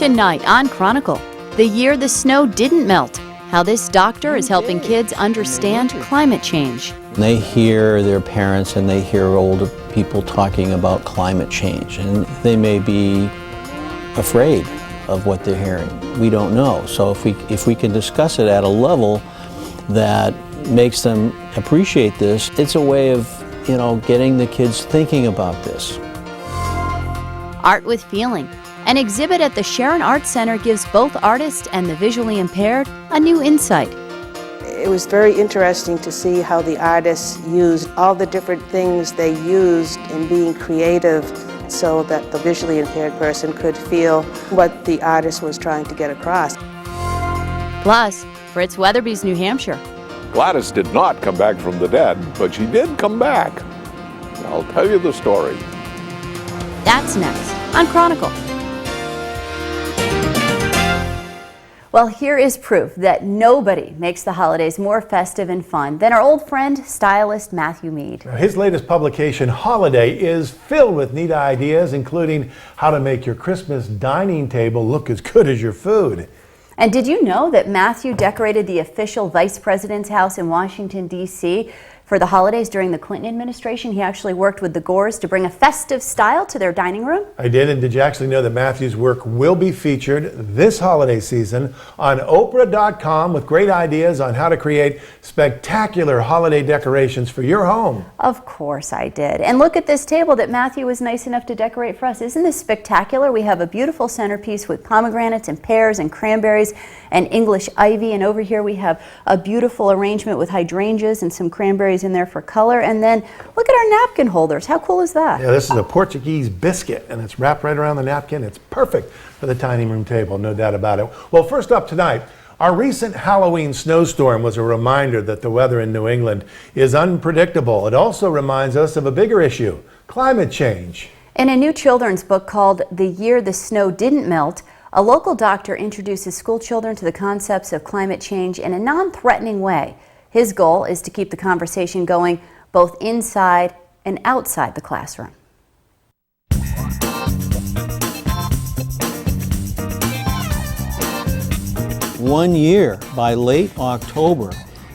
Tonight on Chronicle, the year the snow didn't melt, how this doctor is helping kids understand climate change. They hear their parents and they hear older people talking about climate change, and they may be afraid of what they're hearing. We don't know. So if we can discuss it at a level that makes them appreciate this, it's a way of, getting the kids thinking about this. Art with Feeling. An exhibit at the Sharon Arts Center gives both artists and the visually impaired a new insight. It was very interesting to see how the artists used all the different things they used in being creative so that the visually impaired person could feel what the artist was trying to get across. Plus, Fritz Weatherby's New Hampshire. Gladys did not come back from the dead, but she did come back. I'll tell you the story. That's next on Chronicle. Well, here is proof that nobody makes the holidays more festive and fun than our old friend, stylist Matthew Mead. His latest publication, Holiday, is filled with neat ideas, including how to make your Christmas dining table look as good as your food. And did you know that Matthew decorated the official vice president's house in Washington, D.C. for the holidays during the Clinton administration? He actually worked with the Gores to bring a festive style to their dining room. I did, and did you actually know that Matthew's work will be featured this holiday season on Oprah.com with great ideas on how to create spectacular holiday decorations for your home? Of course I did. And look at this table that Matthew was nice enough to decorate for us. Isn't this spectacular? We have a beautiful centerpiece with pomegranates and pears and cranberries and English ivy. And over here we have a beautiful arrangement with hydrangeas and some cranberries in there for color. And then look at our napkin holders. How cool is that? Yeah, this is a Portuguese biscuit, and it's wrapped right around the napkin. It's perfect for the dining room table, no doubt about it. Well, first up tonight, our recent Halloween snowstorm was a reminder that the weather in New England is unpredictable. It also reminds us of a bigger issue, climate change. In a new children's book called The Year the Snow Didn't Melt, a local doctor introduces school children to the concepts of climate change in a non-threatening way. His goal is to keep the conversation going both inside and outside the classroom. One year, by late October,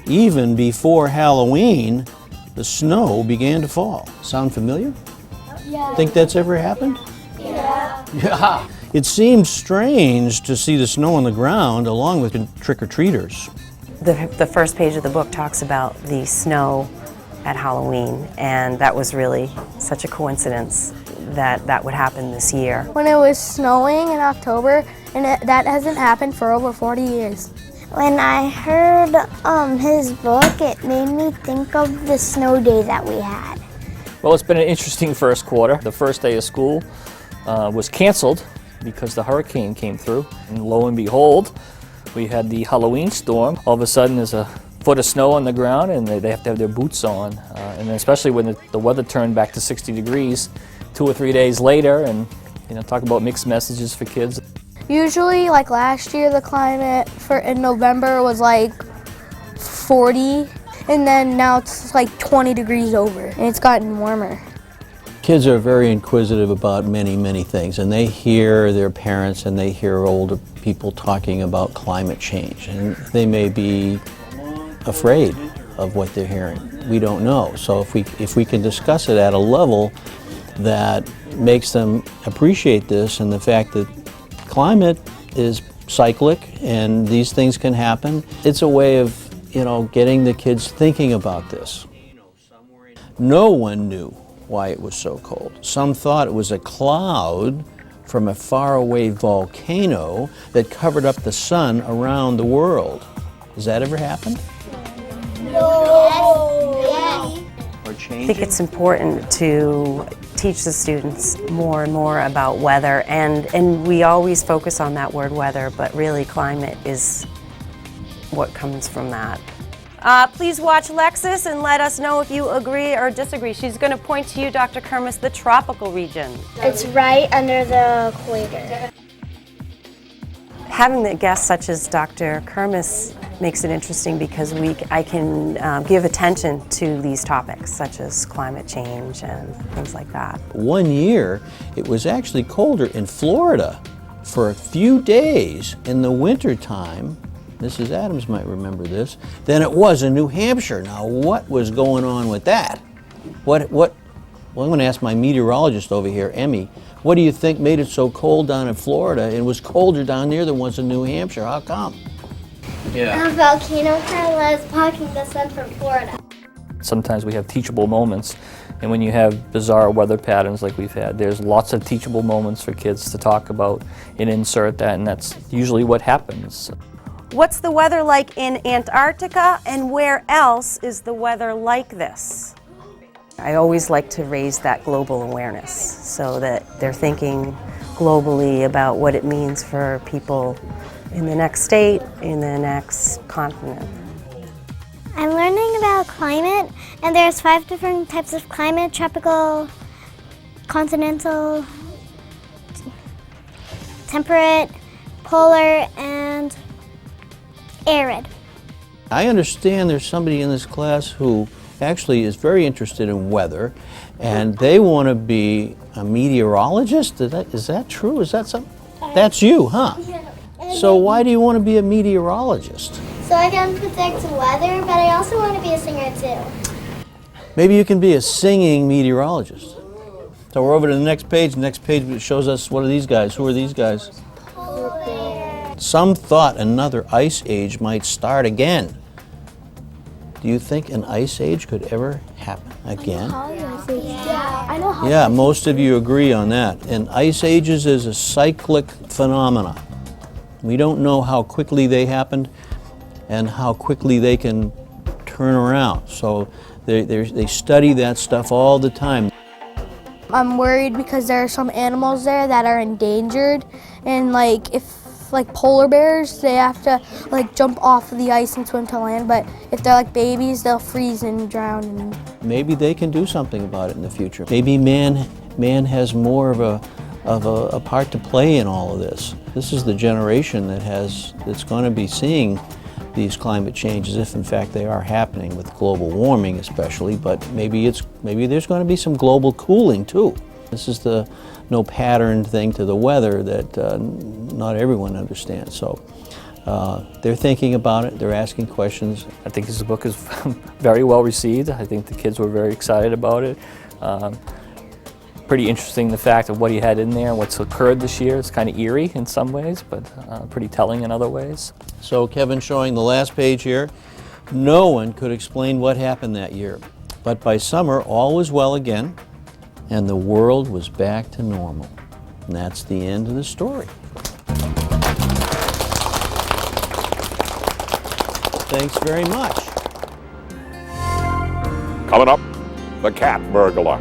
even before Halloween, the snow began to fall. Sound familiar? Yeah. Think that's ever happened? Yeah. Yeah. It seems strange to see the snow on the ground along with the trick-or-treaters. The first page of the book talks about the snow at Halloween, and that was really such a coincidence that that would happen this year. When it was snowing in October, and that hasn't happened for over 40 years. When I heard his book, it made me think of the snow day that we had. Well, it's been an interesting first quarter. The first day of school was canceled because the hurricane came through, and lo and behold, we had the Halloween storm. All of a sudden there's a foot of snow on the ground and they have to have their boots on. And then especially when the weather turned back to 60 degrees 2 or 3 days later, and talk about mixed messages for kids. Usually, like last year, the climate in November was like 40, and then now it's like 20 degrees over, and it's gotten warmer. Kids are very inquisitive about many, many things, and they hear their parents and they hear older people talking about climate change, and they may be afraid of what they're hearing. We don't know. So if we can discuss it at a level that makes them appreciate this and the fact that climate is cyclic and these things can happen, it's a way of, getting the kids thinking about this. No one knew why it was so cold. Some thought it was a cloud from a faraway volcano that covered up the sun around the world. Has that ever happened? No. Yes. Or I think it's important to teach the students more and more about weather, and we always focus on that word weather, but really climate is what comes from that. Please watch Lexus and let us know if you agree or disagree. She's going to point to you, Dr. Kirmes, the tropical region. It's right under the equator. Having the guests such as Dr. Kirmes makes it interesting because I can give attention to these topics such as climate change and things like that. One year, it was actually colder in Florida for a few days in the wintertime, Mrs. Adams might remember this, than it was in New Hampshire. Now, what was going on with that? Well, I'm going to ask my meteorologist over here, Emmy, what do you think made it so cold down in Florida? It was colder down there than it was in New Hampshire. How come? A volcano was blocking the sun from Florida. Sometimes we have teachable moments, and when you have bizarre weather patterns like we've had, there's lots of teachable moments for kids to talk about and insert that, and that's usually what happens. What's the weather like in Antarctica, and where else is the weather like this? I always like to raise that global awareness so that they're thinking globally about what it means for people in the next state, in the next continent. I'm learning about climate, and there's 5 different types of climate: tropical, continental, temperate, polar, and arid. I understand there's somebody in this class who actually is very interested in weather, and they want to be a meteorologist. Is that true? Is that something? That's you, huh? So why do you want to be a meteorologist? So I can predict weather, but I also want to be a singer too. Maybe you can be a singing meteorologist. So we're over to the next page. The next page shows us, what are these guys? Who are these guys? Polar bear. Some thought another ice age might start again. Do you think an ice age could ever happen again? Yeah, I know how. Yeah, most of you agree on that. And ice ages is a cyclic phenomena. We don't know how quickly they happened and how quickly they can turn around. So they study that stuff all the time. I'm worried because there are some animals there that are endangered, and if polar bears, they have to jump off of the ice and swim to land, but if they're like babies, they'll freeze and drown. Maybe they can do something about it in the future. Maybe man has more of a part to play in all of this. This is the generation that's going to be seeing these climate changes, if in fact they are happening, with global warming especially, but maybe there's going to be some global cooling too. This is the no pattern thing to the weather that not everyone understands. So they're thinking about it, they're asking questions. I think this book is very well received. I think the kids were very excited about it. Pretty interesting, the fact of what he had in there and what's occurred this year. It's kind of eerie in some ways, but pretty telling in other ways. So Kevin showing the last page here. No one could explain what happened that year, but by summer all was well again, and the world was back to normal. And that's the end of the story. Thanks very much. Coming up, the cat burglar.